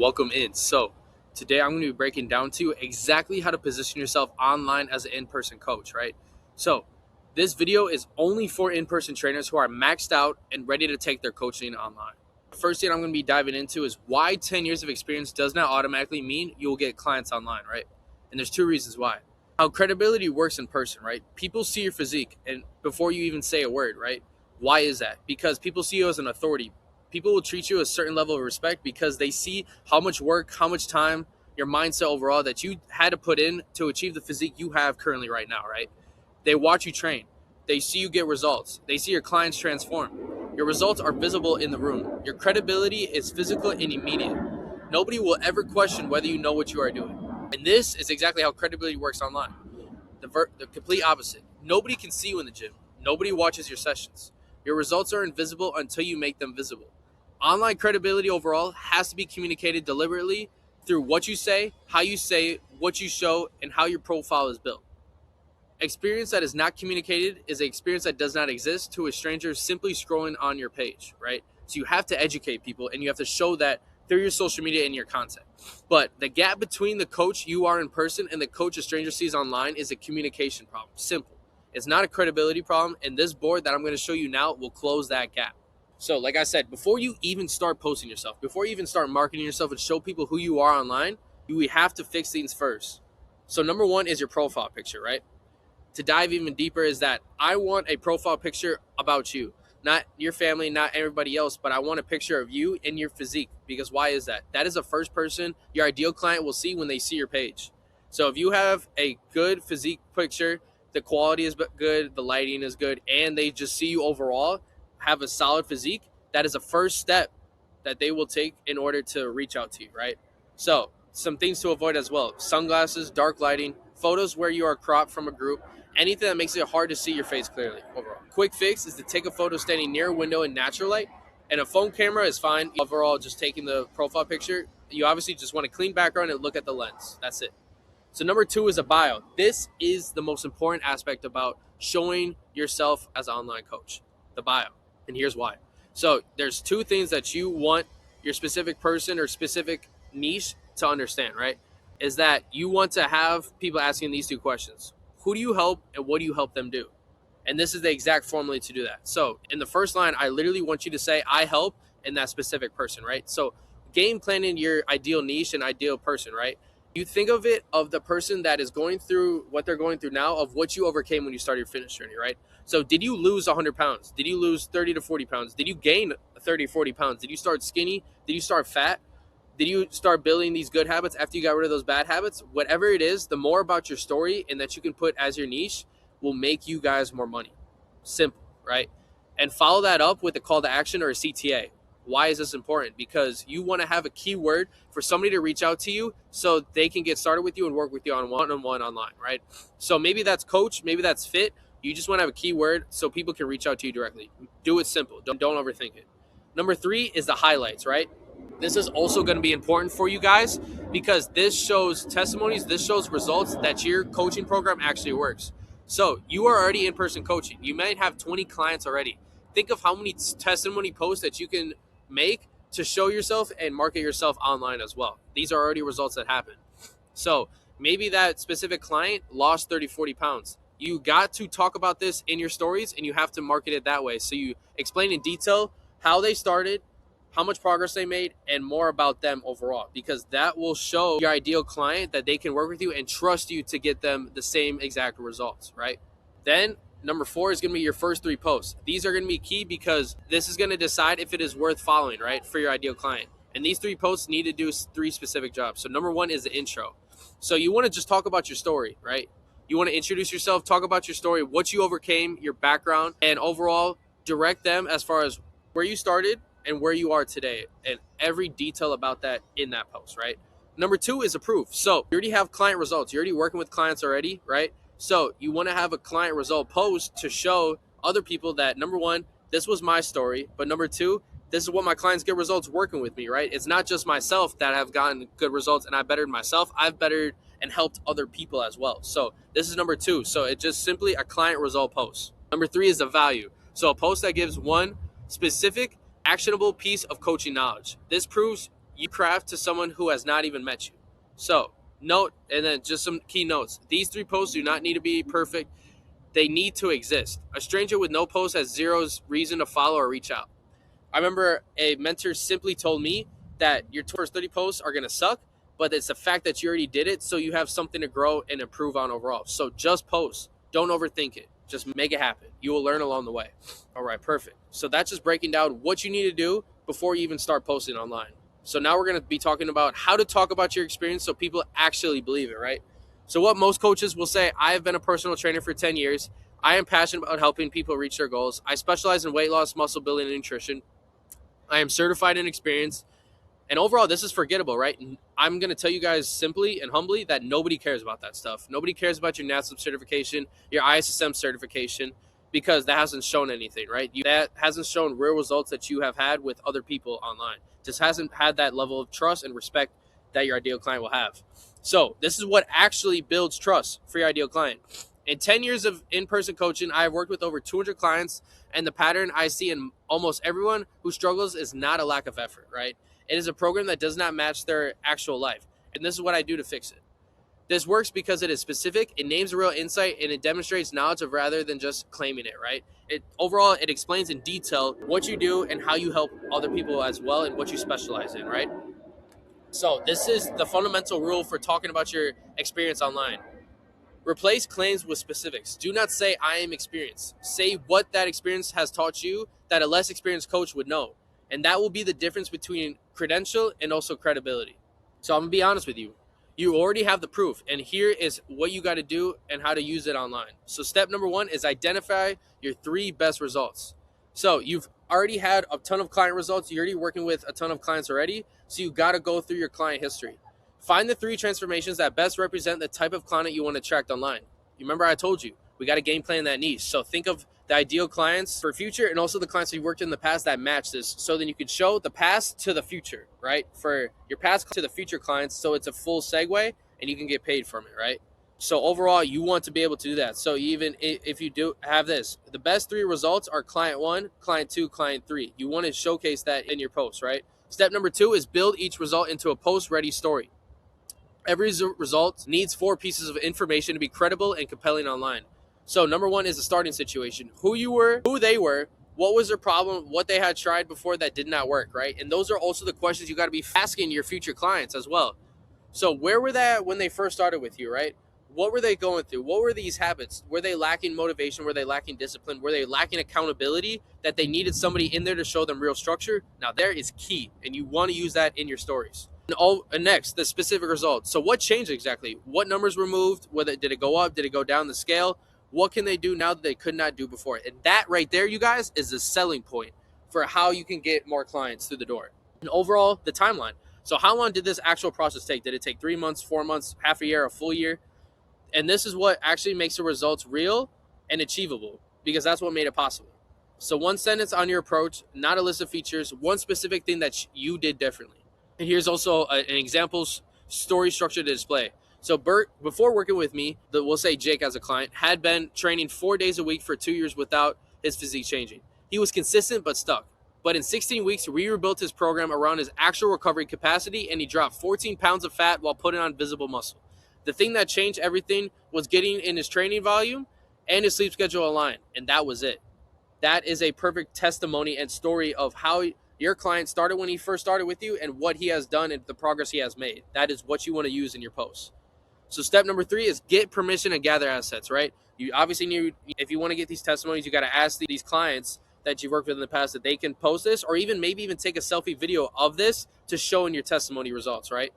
Welcome in. So, today I'm going to be breaking down to you exactly how to position yourself online as an in-person coach, right? So, this video is only for in-person trainers who are maxed out and ready to take their coaching online. The first thing I'm going to be diving into is why 10 years of experience does not automatically mean you'll get clients online, right? And there's two reasons why. How credibility works in person, right? People see your physique and before you even say a word, right? Why is that? Because people see you as an authority. People will treat you a certain level of respect because they see how much work, how much time, your mindset overall that you had to put in to achieve the physique you have currently right now, right? They watch you train. They see you get results. They see your clients transform. Your results are visible in the room. Your credibility is physical and immediate. Nobody will ever question whether you know what you are doing. And this is exactly how credibility works online. The complete opposite. Nobody can see you in the gym. Nobody watches your sessions. Your results are invisible until you make them visible. Online credibility overall has to be communicated deliberately through what you say, how you say it, what you show, and how your profile is built. Experience that is not communicated is an experience that does not exist to a stranger simply scrolling on your page, right? So you have to educate people and you have to show that through your social media and your content. But the gap between the coach you are in person and the coach a stranger sees online is a communication problem. Simple. It's not a credibility problem, and this board that I'm going to show you now will close that gap. So, like I said, before you even start posting yourself, before you even start marketing yourself and show people who you are online, you have to fix things first. So, number one is your profile picture, right? To dive even deeper is that I want a profile picture about you, not your family, not everybody else, but I want a picture of you and your physique. Because why is that? That is the first person your ideal client will see when they see your page. So if you have a good physique picture, the quality is good, the lighting is good, and they just see you overall have a solid physique, that is a first step that they will take in order to reach out to you, right? So some things to avoid as well: sunglasses, dark lighting, photos where you are cropped from a group, anything that makes it hard to see your face clearly overall. Quick fix is to take a photo standing near a window in natural light, and a phone camera is fine. Overall, just taking the profile picture, you obviously just want a clean background and look at the lens. That's it. So number two is a bio. This is the most important aspect about showing yourself as an online coach, the bio. And here's why. So there's two things that you want your specific person or specific niche to understand, right? Is that you want to have people asking these two questions. Who do you help and what do you help them do? And this is the exact formula to do that. So in the first line, I literally want you to say, I help in that specific person, right? So game planning your ideal niche and ideal person, right? You think of it of the person that is going through what they're going through now, of what you overcame when you started your fitness journey, right? So did you lose 100 pounds? Did you lose 30 to 40 pounds? Did you gain 30, 40 pounds? Did you start skinny? Did you start fat? Did you start building these good habits after you got rid of those bad habits? Whatever it is, the more about your story and that you can put as your niche will make you guys more money. Simple, right? And follow that up with a call to action or a CTA. Why is this important? Because you want to have a keyword for somebody to reach out to you so they can get started with you and work with you on one-on-one online, right? So maybe that's coach, maybe that's fit. You just want to have a keyword so people can reach out to you directly. Do it simple. Don't overthink it. Number three is the highlights, right? This is also going to be important for you guys because this shows testimonies, this shows results that your coaching program actually works. So you are already in-person coaching. You might have 20 clients already. Think of how many testimony posts that you can make to show yourself and market yourself online as well. These are already results that happen. So maybe that specific client lost 30, 40 pounds. You got to talk about this in your stories and you have to market it that way. So you explain in detail how they started, how much progress they made, and more about them overall, because that will show your ideal client that they can work with you and trust you to get them the same exact results, right? Then number four is going to be your first three posts. These are going to be key because this is going to decide if it is worth following, right, for your ideal client. And these three posts need to do three specific jobs. So number one is the intro. So you want to just talk about your story, right? You want to introduce yourself, talk about your story, what you overcame, your background, and overall direct them as far as where you started and where you are today, and every detail about that in that post, right? Number two is a proof. So you already have client results. You're already working with clients already, right? So you want to have a client result post to show other people that, number one, this was my story, but number two, this is what my clients get results working with me, right? It's not just myself that have gotten good results and I bettered myself. I've bettered and helped other people as well. So this is number two. So it's just simply a client result post. Number three is the value. So a post that gives one specific actionable piece of coaching knowledge. This proves you craft to someone who has not even met you. So note, and then just some key notes. These 3 posts do not need to be perfect. They need to exist. A stranger with no post has zero reason to follow or reach out. I remember a mentor simply told me that your first 30 posts are going to suck, but it's the fact that you already did it, so you have something to grow and improve on overall. So just post. Don't overthink it. Just make it happen. You will learn along the way. All right, perfect. So that's just breaking down what you need to do before you even start posting online. So now we're going to be talking about how to talk about your experience so people actually believe it, right? So what most coaches will say, I have been a personal trainer for 10 years. I am passionate about helping people reach their goals. I specialize in weight loss, muscle building, and nutrition. I am certified in experience. And overall, this is forgettable, right? I'm going to tell you guys simply and humbly that nobody cares about that stuff. Nobody cares about your NASM certification, your ISSM certification, because that hasn't shown anything, right? That hasn't shown real results that you have had with other people online. Just hasn't had that level of trust and respect that your ideal client will have. So this is what actually builds trust for your ideal client. In 10 years of in-person coaching, I have worked with over 200 clients, and the pattern I see in almost everyone who struggles is not a lack of effort, right? It is a program that does not match their actual life, and this is what I do to fix it. This works because it is specific, it names a real insight, and it demonstrates knowledge of rather than just claiming it, right? Overall, it explains in detail what you do and how you help other people as well and what you specialize in, right? So this is the fundamental rule for talking about your experience online. Replace claims with specifics. Do not say, I am experienced. Say what that experience has taught you that a less experienced coach would know. And that will be the difference between credential and also credibility. So I'm going to be honest with you. You already have the proof. And here is what you got to do and how to use it online. So step number 1 is identify your 3 best results. So you've already had a ton of client results. You're already working with a ton of clients already. So you got to go through your client history. Find the 3 transformations that best represent the type of client you want to attract online. You remember I told you, we got to game plan that niche. So think of the ideal clients for future and also the clients you've worked in the past that match this. So then you could show the past to the future, right? For your past to the future clients. So it's a full segue and you can get paid from it, right? So overall, you want to be able to do that. So even if you do have this, the best 3 results are client 1, client 2, client 3. You want to showcase that in your post, right? Step number 2 is build each result into a post-ready story. Every result needs 4 pieces of information to be credible and compelling online. So number 1 is the starting situation. Who you were, who they were, what was their problem, what they had tried before that did not work, right? And those are also the questions you got to be asking your future clients as well. So where were they at when they first started with you, right? What were they going through? What were these habits? Were they lacking motivation? Were they lacking discipline? Were they lacking accountability that they needed somebody in there to show them real structure? Now there is key, and you want to use that in your stories. And next, the specific results. So what changed exactly? What numbers were moved? Did it go up? Did it go down the scale? What can they do now that they could not do before? And that right there, you guys, is the selling point for how you can get more clients through the door. And overall, the timeline. So how long did this actual process take? Did it take 3 months, 4 months, half a year, a full year? And this is what actually makes the results real and achievable, because that's what made it possible. So 1 sentence on your approach, not a list of features, 1 specific thing that you did differently. And here's also an example story structure to display. So Bert, before working with me, we'll say Jake as a client, had been training 4 days a week for 2 years without his physique changing. He was consistent but stuck. But in 16 weeks, we rebuilt his program around his actual recovery capacity, and he dropped 14 pounds of fat while putting on visible muscle. The thing that changed everything was getting in his training volume and his sleep schedule aligned, and that was it. That is a perfect testimony and story of how your client started when he first started with you and what he has done and the progress he has made. That is what you want to use in your posts. So step number 3 is get permission and gather assets, right? You obviously need, if you want to get these testimonies, you got to ask these clients that you've worked with in the past that they can post this, or maybe even take a selfie video of this to show in your testimony results, right?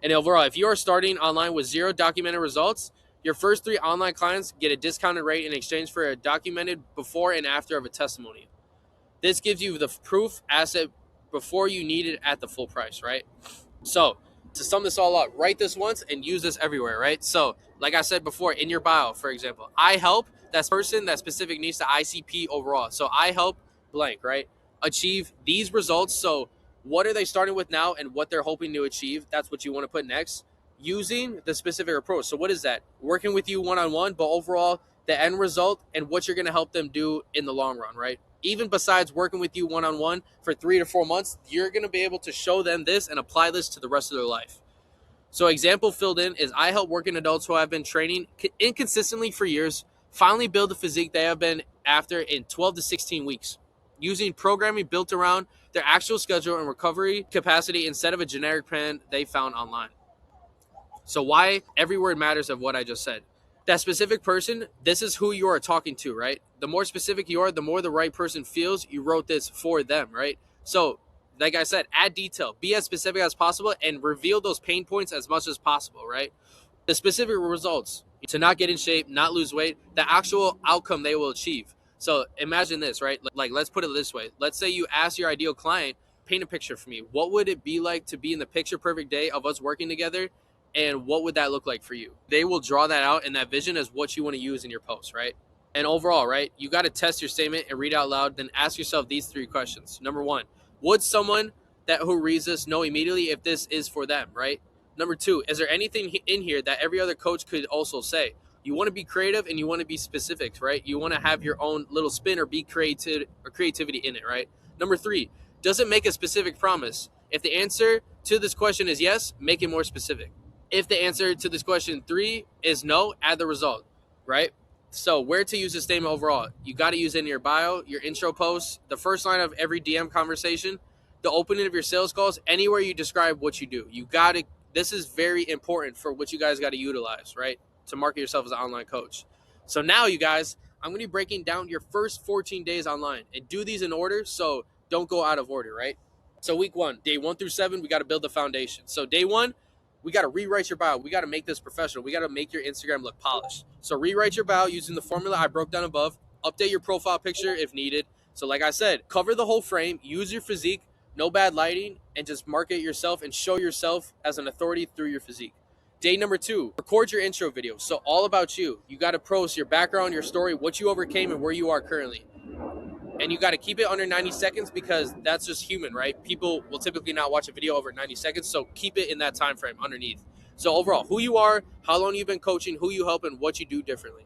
And overall, if you are starting online with 0 documented results, your first 3 online clients get a discounted rate in exchange for a documented before and after of a testimony. This gives you the proof asset before you need it at the full price, right? So to sum this all up, write this once and use this everywhere, right? So like I said before, in your bio, for example, I help that person, that specific needs to ICP overall. So I help blank, right? Achieve these results. So what are they starting with now and what they're hoping to achieve? That's what you want to put next, using the specific approach. So what is that? Working with you one-on-one, but overall the end result and what you're going to help them do in the long run, right? even besides working with you one-on-one for 3 to 4 months, you're going to be able to show them this and apply this to the rest of their life. So example filled in is I help working adults who have been training inconsistently for years finally build the physique they have been after in 12 to 16 weeks, using programming built around their actual schedule and recovery capacity instead of a generic plan they found online. So why every word matters of what I just said. That specific person, this is who you are talking to, right? The more specific you are, the more the right person feels you wrote this for them, right? So like I said, add detail, be as specific as possible, and reveal those pain points as much as possible, right? The specific results to not get in shape, not lose weight, the actual outcome they will achieve. So imagine this, right? Like, let's put it this way. Let's say you ask your ideal client, paint a picture for me. What would it be like to be in the picture perfect day of us working together? And what would that look like for you? They will draw that out and that vision as what you want to use in your post, right? And overall, right, you got to test your statement and read out loud, then ask yourself these 3 questions. Number 1, would someone who reads this know immediately if this is for them, right? Number 2, is there anything in here that every other coach could also say? You want to be creative and you want to be specific, right? You want to have your own little spin or be creative or creativity in it, right? Number 3, does it make a specific promise? If the answer to this question is yes, make it more specific. If the answer to this question 3 is no, add the result, right? So where to use this statement overall? You got to use it in your bio, your intro post, the first line of every DM conversation, the opening of your sales calls, anywhere you describe what you do. You got to, this is very important for what you guys got to utilize, right? To market yourself as an online coach. So now you guys, I'm going to be breaking down your first 14 days online and do these in order. So don't go out of order, right? So week 1, day 1 through 7, we got to build the foundation. So day 1, we got to rewrite your bio. We got to make this professional. We got to make your Instagram look polished. So rewrite your bio using the formula I broke down above. Update your profile picture if needed. So like I said, cover the whole frame, use your physique, no bad lighting, and just market yourself and show yourself as an authority through your physique. Day number 2, record your intro video. So all about you. You got to post your background, your story, what you overcame, and where you are currently. And you got to keep it under 90 seconds because that's just human, right? People will typically not watch a video over 90 seconds. So keep it in that time frame underneath. So overall, who you are, how long you've been coaching, who you help, and what you do differently.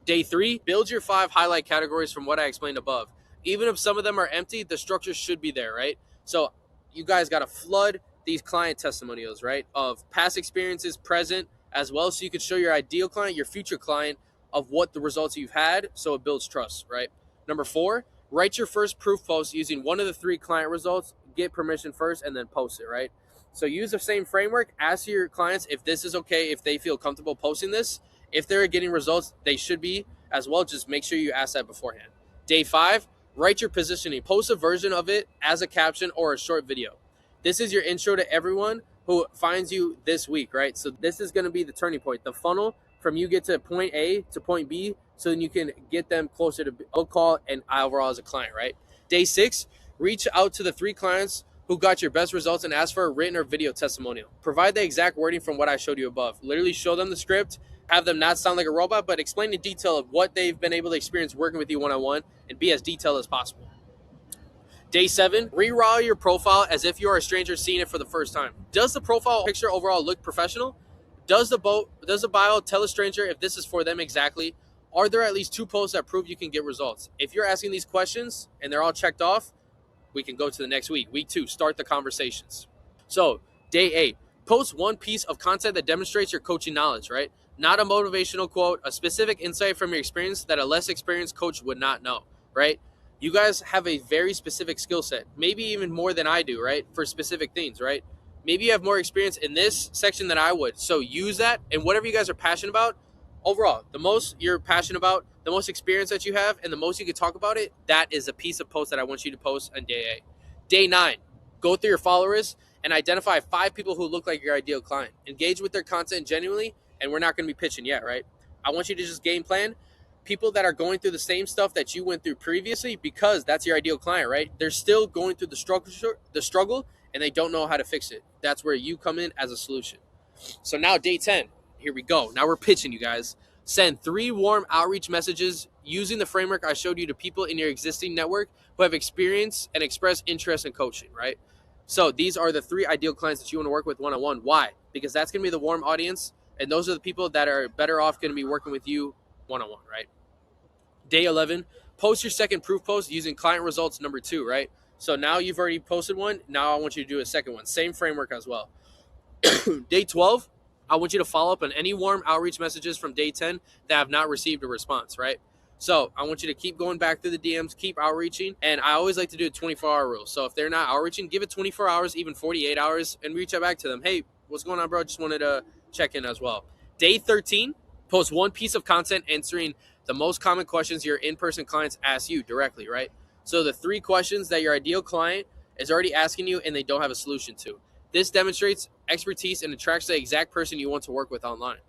Day 3, build your 5 highlight categories from what I explained above. Even if some of them are empty, the structure should be there, right? So you guys got to flood these client testimonials, right? Of past experiences, present, as well. So you can show your ideal client, your future client, of what the results you've had. So it builds trust, right? Number 4, write your first proof post using one of the 3 client results, get permission first, and then post it, right? So use the same framework, ask your clients if this is okay, if they feel comfortable posting this. If they're getting results, they should be as well. Just make sure you ask that beforehand. Day 5, write your positioning. Post a version of it as a caption or a short video. This is your intro to everyone who finds you this week, right? So this is going to be the turning point, the funnel from you get to point A to point B, so then you can get them closer to book call and overall as a client, right? Day 6, reach out to the 3 clients who got your best results and ask for a written or video testimonial. Provide the exact wording from what I showed you above. Literally show them the script, have them not sound like a robot, but explain in detail of what they've been able to experience working with you one-on-one and be as detailed as possible. Day 7, re-raw your profile as if you are a stranger seeing it for the first time. Does the profile picture overall look professional? Does the bio tell a stranger if this is for them exactly? Are there at least 2 posts that prove you can get results? If you're asking these questions and they're all checked off, we can go to the next week. Week 2, start the conversations. So day 8, post one piece of content that demonstrates your coaching knowledge, right? Not a motivational quote, a specific insight from your experience that a less experienced coach would not know, right? You guys have a very specific skill set, maybe even more than I do, right? For specific things, right? Maybe you have more experience in this section than I would. So use that, and whatever you guys are passionate about, overall, the most you're passionate about, the most experience that you have, and the most you can talk about it, that is a piece of post that I want you to post on day 8. Day 9, go through your followers and identify 5 people who look like your ideal client. Engage with their content genuinely, and we're not going to be pitching yet, right? I want you to just game plan people that are going through the same stuff that you went through previously, because that's your ideal client, right? They're still going through the struggle, and they don't know how to fix it. That's where you come in as a solution. So now day 10, here we go. Now we're pitching, you guys. Send 3 warm outreach messages using the framework I showed you to people in your existing network who have experienced and expressed interest in coaching, right? So these are the 3 ideal clients that you want to work with one-on-one. Why? Because that's going to be the warm audience, and those are the people that are better off going to be working with you one-on-one, right? Day 11, Post your second proof post using client results number 2, right? So now you've already posted one. Now I want you to do a second one. Same framework as well. Day 12, I want you to follow up on any warm outreach messages from day 10 that have not received a response, right? So I want you to keep going back through the DMs, keep outreaching. And I always like to do a 24-hour rule. So if they're not outreaching, give it 24 hours, even 48 hours, and reach out back to them. Hey, what's going on, bro? Just wanted to check in as well. Day 13, post one piece of content answering the most common questions your in-person clients ask you directly, right? So the 3 questions that your ideal client is already asking you and they don't have a solution to. This demonstrates expertise and attracts the exact person you want to work with online.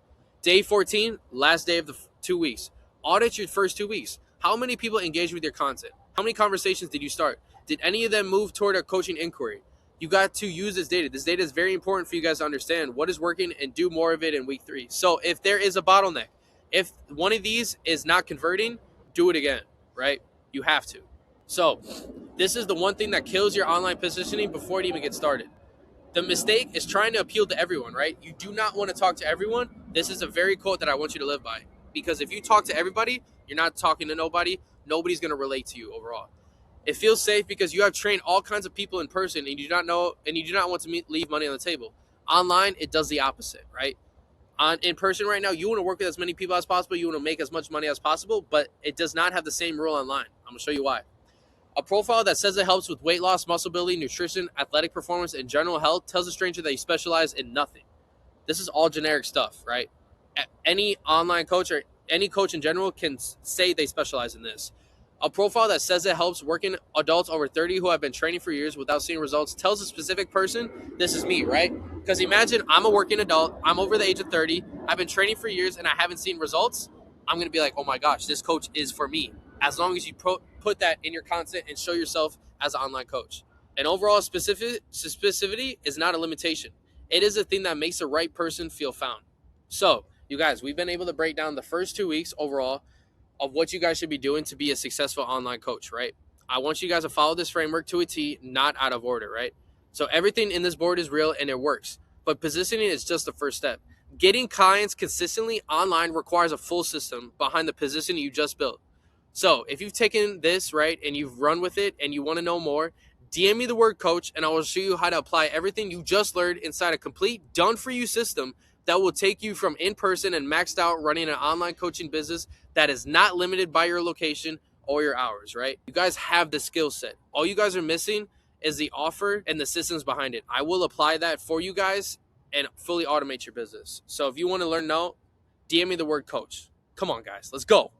Day 14, last day of the 2 weeks. Audit your first 2 weeks. How many people engaged with your content? How many conversations did you start? Did any of them move toward a coaching inquiry? You got to use this data. This data is very important for you guys to understand what is working and do more of it in week 3. So if there is a bottleneck, if one of these is not converting, do it again, right? You have to. So this is the one thing that kills your online positioning before it even gets started. The mistake is trying to appeal to everyone, right? You do not want to talk to everyone. This is a very quote that I want you to live by. Because if you talk to everybody, you're not talking to nobody. Nobody's going to relate to you overall. It feels safe because you have trained all kinds of people in person and you do not want to leave money on the table. Online, it does the opposite, right? In person right now, you want to work with as many people as possible. You want to make as much money as possible, but it does not have the same rule online. I'm going to show you why. A profile that says it helps with weight loss, muscle building, nutrition, athletic performance, and general health tells a stranger that you specialize in nothing. This is all generic stuff, right? Any online coach or any coach in general can say they specialize in this. A profile that says it helps working adults over 30 who have been training for years without seeing results tells a specific person, this is me, right? Because imagine I'm a working adult, I'm over the age of 30, I've been training for years and I haven't seen results. I'm going to be like, oh my gosh, this coach is for me. As long as you put that in your content and show yourself as an online coach. And overall specificity is not a limitation. It is a thing that makes the right person feel found. So, you guys, we've been able to break down the first 2 weeks overall of what you guys should be doing to be a successful online coach, right? I want you guys to follow this framework to a T, not out of order, right? So everything in this board is real and it works, but positioning is just the first step. Getting clients consistently online requires a full system behind the positioning you just built. So if you've taken this, right, and you've run with it and you want to know more, DM me the word coach and I will show you how to apply everything you just learned inside a complete done-for-you system that will take you from in-person and maxed out running an online coaching business that is not limited by your location or your hours, right? You guys have the skill set. All you guys are missing is the offer and the systems behind it. I will apply that for you guys and fully automate your business. So if you want to learn now, DM me the word coach. Come on, guys. Let's go.